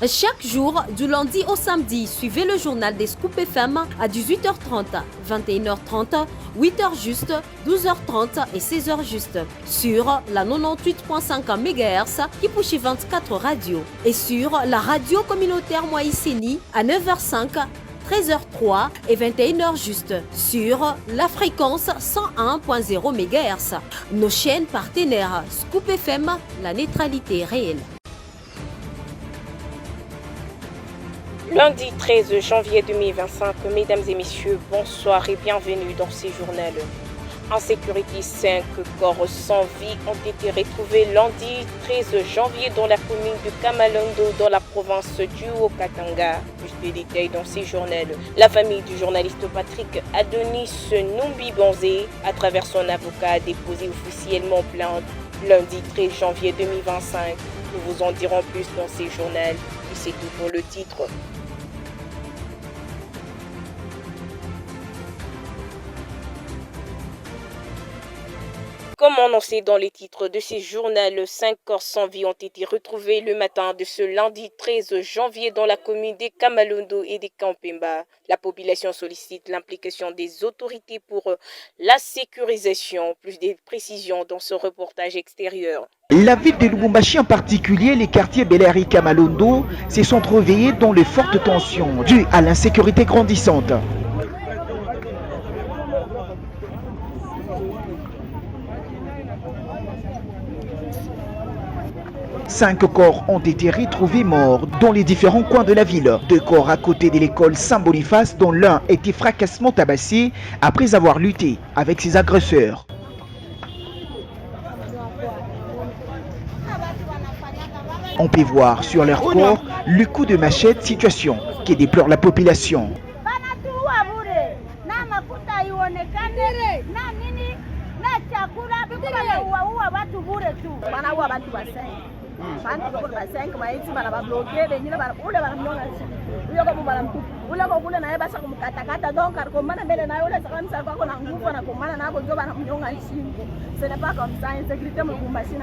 Chaque jour, du lundi au samedi, suivez le journal des Scoop FM à 18h30, 21h30, 8h juste, 12h30 et 16h juste sur la 98.5 MHz qui pousse 24 radios et sur la radio communautaire Moïseni à 9h05, 13h03 et 21h juste sur la fréquence 101.0 MHz. Nos chaînes partenaires Scoop FM, la neutralité réelle. Lundi 13 janvier 2025, mesdames et messieurs, bonsoir et bienvenue dans ces journaux. En sécurité, 5 corps sans vie ont été retrouvés lundi 13 janvier dans la commune de Kamalondo, dans la province du Haut-Katanga. Plus de détails dans ces journaux. La famille du journaliste Patrick Adonis Numbi Banzé, à travers son avocat, a déposé officiellement plainte lundi 13 janvier 2025. Nous vous en dirons plus dans ces journaux. Et c'est tout pour le titre. Comme annoncé dans les titres de ces journaux, 5 corps sans vie ont été retrouvés le matin de ce lundi 13 janvier dans la commune de Kamalondo et de Kampemba. La population sollicite l'implication des autorités pour la sécurisation. Plus de précisions dans ce reportage extérieur. La ville de Lubumbashi, en particulier les quartiers Bel Air et Kamalondo, se sont réveillés dans les fortes tensions dues à l'insécurité grandissante. Cinq corps ont été retrouvés morts dans les différents coins de la ville. 2 corps à côté de l'école Saint-Boniface, dont l'un était fracassement tabassé après avoir lutté avec ses agresseurs. On peut voir sur leur corps le coup de machette, situation qui déplore la population.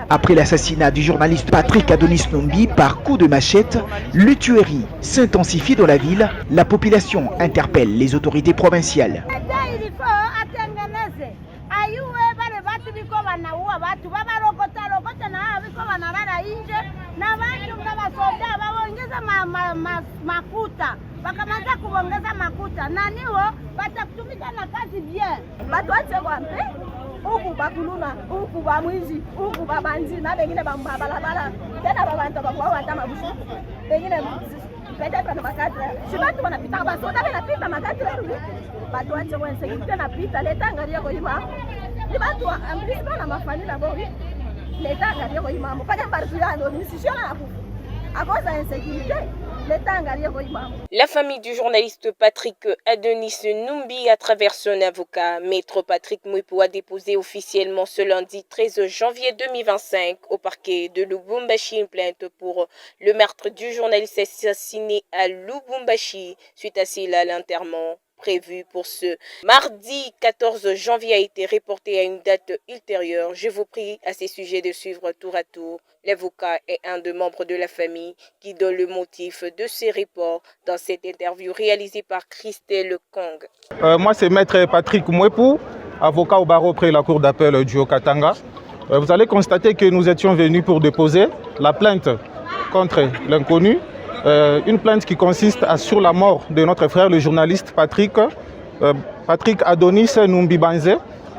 Après l'assassinat du journaliste Patrick Adonis Numbi par coup de machette, le tuerie s'intensifie dans la ville. La population interpelle les autorités provinciales. La famille du journaliste Patrick Adonis Numbi, à travers son avocat, Maître Patrick Mwipo, a déposé officiellement ce lundi 13 janvier 2025 au parquet de Lubumbashi une plainte pour le meurtre du journaliste assassiné à Lubumbashi. Suite à cela, l'enterrement prévu pour ce mardi 14 janvier a été reporté à une date ultérieure. Je vous prie à ces sujets de suivre tour à tour l'avocat et un des membres de la famille qui donne le motif de ces reports dans cette interview réalisée par Christelle Kong. Moi, c'est Maître Patrick Mwipo, avocat au barreau près la cour d'appel du Haut-Katanga. Vous allez constater que nous étions venus pour déposer la plainte contre l'inconnu. Une plainte qui consiste sur la mort de notre frère, le journaliste Patrick Adonis Numbi Banzé.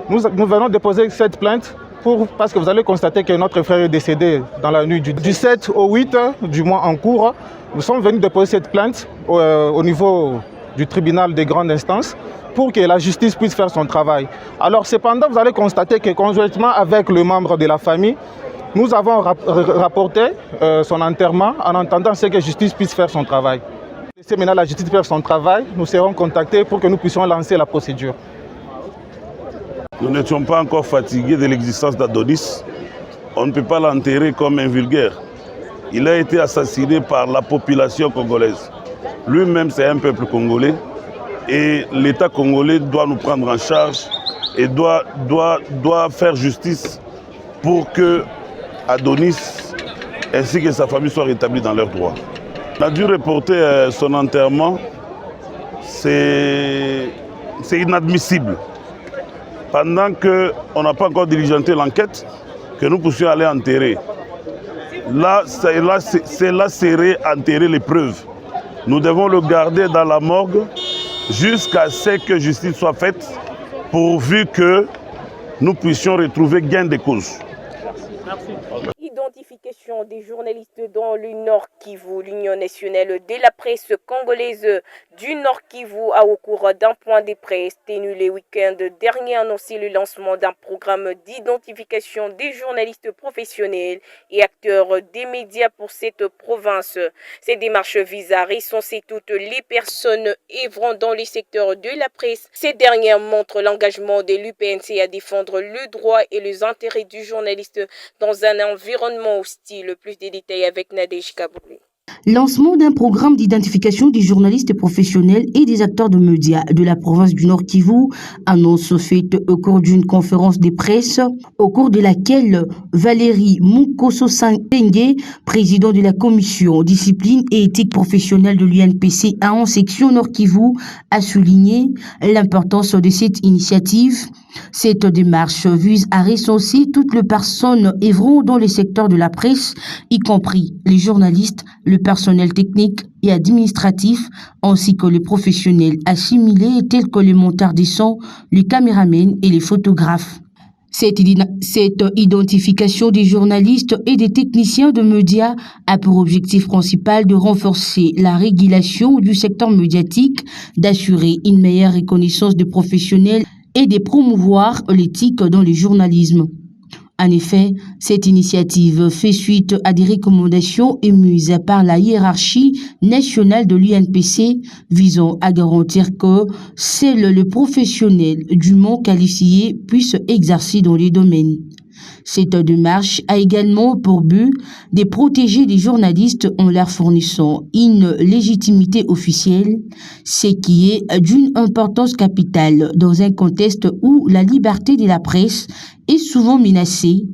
Nous venons déposer cette plainte parce que vous allez constater que notre frère est décédé dans la nuit du 7 au 8 du mois en cours. Nous sommes venus déposer cette plainte au niveau du tribunal de grande instance pour que la justice puisse faire son travail. Alors cependant, vous allez constater que conjointement avec le membre de la famille, nous avons rapporté son enterrement en attendant que la justice puisse faire son travail. Si maintenant la justice faire son travail, nous serons contactés pour que nous puissions lancer la procédure. Nous n'étions pas encore fatigués de l'existence d'Adonis. On ne peut pas l'enterrer comme un vulgaire. Il a été assassiné par la population congolaise. Lui-même, c'est un peuple congolais. Et l'État congolais doit nous prendre en charge et doit faire justice pour que Adonis ainsi que sa famille soient rétablis dans leurs droits. a dû reporter son enterrement. C'est inadmissible. Pendant qu'on n'a pas encore diligenté l'enquête, que nous puissions aller enterrer. Là, serait enterrer les preuves. Nous devons le garder dans la morgue jusqu'à ce que justice soit faite, pourvu que nous puissions retrouver gain de cause. Identification des journalistes dans le Nord Kivu. L'Union nationale de la presse congolaise du Nord Kivu a, au cours d'un point de presse tenu le week-end dernier, annoncé le lancement d'un programme d'identification des journalistes professionnels et acteurs des médias pour cette province. Cette démarche vise à recenser toutes les personnes œuvrant dans le secteur de la presse. Cette dernière montre l'engagement de l'UPNC à défendre le droit et les intérêts du journaliste dans un environnement hostile. Plus de détails avec Nadège Kaboulé. Lancement d'un programme d'identification des journalistes professionnels et des acteurs de médias de la province du Nord Kivu, annonce faite au cours d'une conférence de presse, au cours de laquelle Valérie Mukoso-Sangenge, président de la commission discipline et éthique professionnelle de l'UNPC en section Nord Kivu, a souligné l'importance de cette initiative. Cette démarche vise à recenser toutes les personnes œuvrant dans le secteur de la presse, y compris les journalistes, le personnel technique et administratif, ainsi que les professionnels assimilés tels que les monteurs de son, les caméramens et les photographes. Cette identification des journalistes et des techniciens de médias a pour objectif principal de renforcer la régulation du secteur médiatique, d'assurer une meilleure reconnaissance des professionnels et de promouvoir l'éthique dans le journalisme. En effet, cette initiative fait suite à des recommandations émises par la hiérarchie nationale de l'UNPC visant à garantir que seuls les professionnels dûment qualifiés puissent exercer dans les domaines. Cette démarche a également pour but de protéger les journalistes en leur fournissant une légitimité officielle, ce qui est d'une importance capitale dans un contexte où la liberté de la presse est souvent menacée.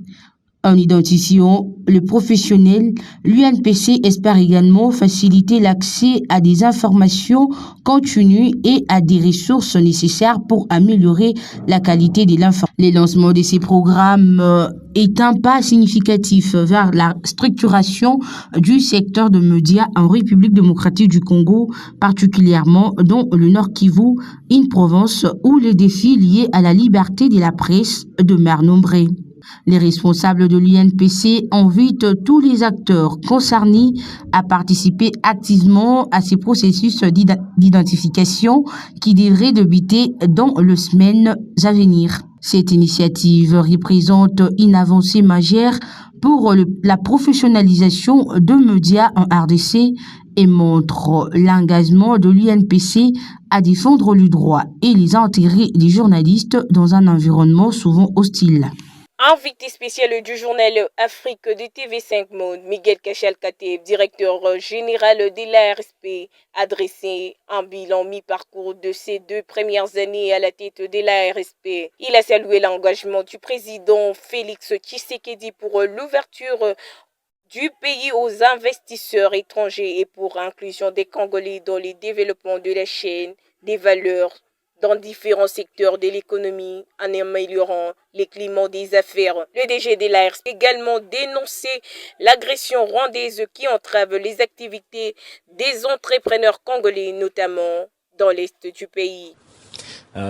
En identifiant le professionnel, l'UNPC espère également faciliter l'accès à des informations continues et à des ressources nécessaires pour améliorer la qualité de l'information. Le lancement de ces programmes est un pas significatif vers la structuration du secteur de médias en République démocratique du Congo, particulièrement dans le Nord Kivu, une province où les défis liés à la liberté de la presse demeurent nombreux. Les responsables de l'UNPC invitent tous les acteurs concernés à participer activement à ces processus d'identification qui devraient débuter dans les semaines à venir. Cette initiative représente une avancée majeure pour la professionnalisation de médias en RDC et montre l'engagement de l'UNPC à défendre le droit et les intérêts des journalistes dans un environnement souvent hostile. Invité spécial du journal Afrique de TV5 Monde, Miguel Kachal-Kateb, directeur général de l'ARSP, a dressé un bilan mi-parcours de ces 2 premières années à la tête de l'ARSP. Il a salué l'engagement du président Félix Tshisekedi pour l'ouverture du pays aux investisseurs étrangers et pour l'inclusion des Congolais dans le développement de la chaîne des valeurs dans différents secteurs de l'économie en améliorant les climats des affaires. Le DG de l'ARSP a également dénoncé l'agression rwandaise qui entrave les activités des entrepreneurs congolais, notamment dans l'est du pays.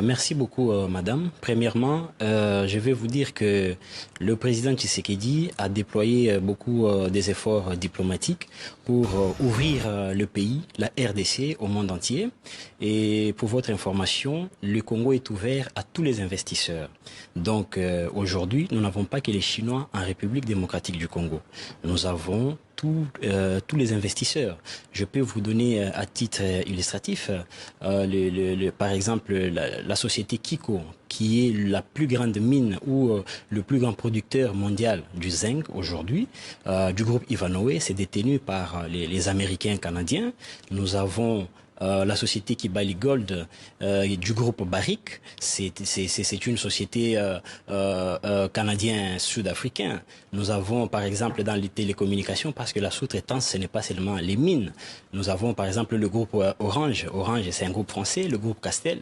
Merci beaucoup, madame. Premièrement, je vais vous dire que le président Tshisekedi a déployé beaucoup des efforts diplomatiques pour ouvrir le pays, la RDC, au monde entier. Et pour votre information, le Congo est ouvert à tous les investisseurs. Donc aujourd'hui, nous n'avons pas que les Chinois en République démocratique du Congo. Nous avons tous les investisseurs. Je peux vous donner à titre illustratif, par exemple, la société Kiko, qui est la plus grande mine ou le plus grand producteur mondial du zinc aujourd'hui, du groupe Ivanhoe, c'est détenu par les Américains canadiens. Nous avons la société Kibali Gold du groupe Barrick, c'est une société canadien-sud-africain. Nous avons par exemple dans les télécommunications, parce que la sous-traitance ce n'est pas seulement les mines. Nous avons par exemple le groupe Orange. Orange c'est un groupe français, le groupe Castel.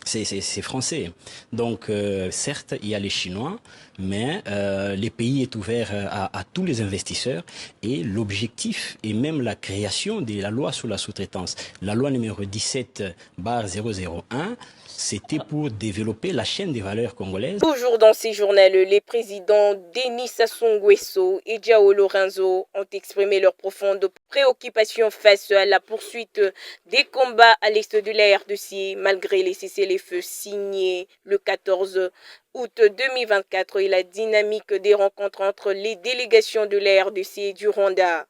C'est français. Donc, certes, il y a les Chinois, mais le pays est ouvert à tous les investisseurs et l'objectif est même la création de la loi sur la sous-traitance. La loi numéro 17/001, c'était pour développer la chaîne des valeurs congolaises. Toujours dans ces journaux, les présidents Denis Sassou Nguesso et João Lourenço ont exprimé leur profonde préoccupation face à la poursuite des combats à l'est de la RDC, malgré les cessez-le-feu signés le 14 août 2024 et la dynamique des rencontres entre les délégations de la RDC et du Rwanda.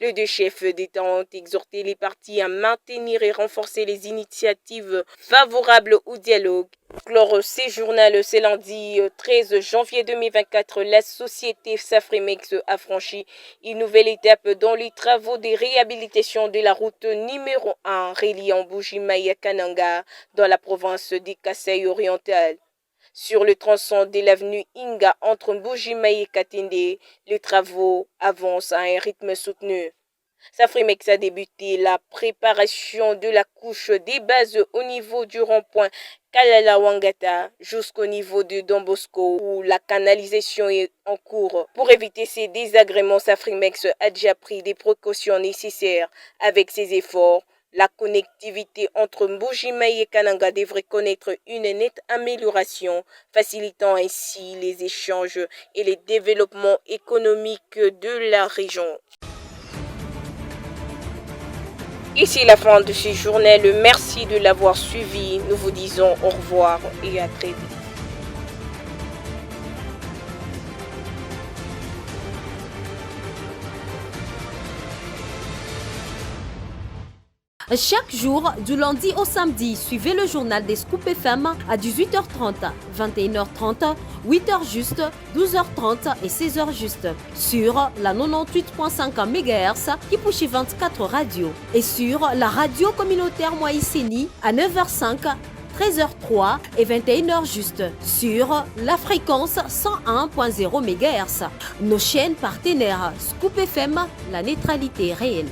Les deux chefs d'État ont exhorté les partis à maintenir et renforcer les initiatives favorables au dialogue. Clore ces journaux, c'est lundi 13 janvier 2024, la société Safrimex a franchi une nouvelle étape dans les travaux de réhabilitation de la route numéro 1 reliant Mbuji-Mayi à Kananga dans la province des Kasaï-Oriental. Sur le tronçon de l'avenue Inga entre Mbuji-Mayi et Katende, les travaux avancent à un rythme soutenu. Safrimex a débuté la préparation de la couche des bases au niveau du rond-point Kalala-Wangata jusqu'au niveau de Don Bosco où la canalisation est en cours. Pour éviter ces désagréments, Safrimex a déjà pris des précautions nécessaires. Avec ces efforts, la connectivité entre Mbuji-Mayi et Kananga devrait connaître une nette amélioration, facilitant ainsi les échanges et les développements économiques de la région. Ici la fin de ce journal. Merci de l'avoir suivi. Nous vous disons au revoir et à très vite. Chaque jour, du lundi au samedi, suivez le journal des Scoop FM à 18h30, 21h30, 8h juste, 12h30 et 16h juste sur la 98.5 MHz Kipushi 24 Radio et sur la radio communautaire Moïseni à 9h05, 13h03 et 21h juste sur la fréquence 101.0 MHz. Nos chaînes partenaires Scoop FM, la neutralité réelle.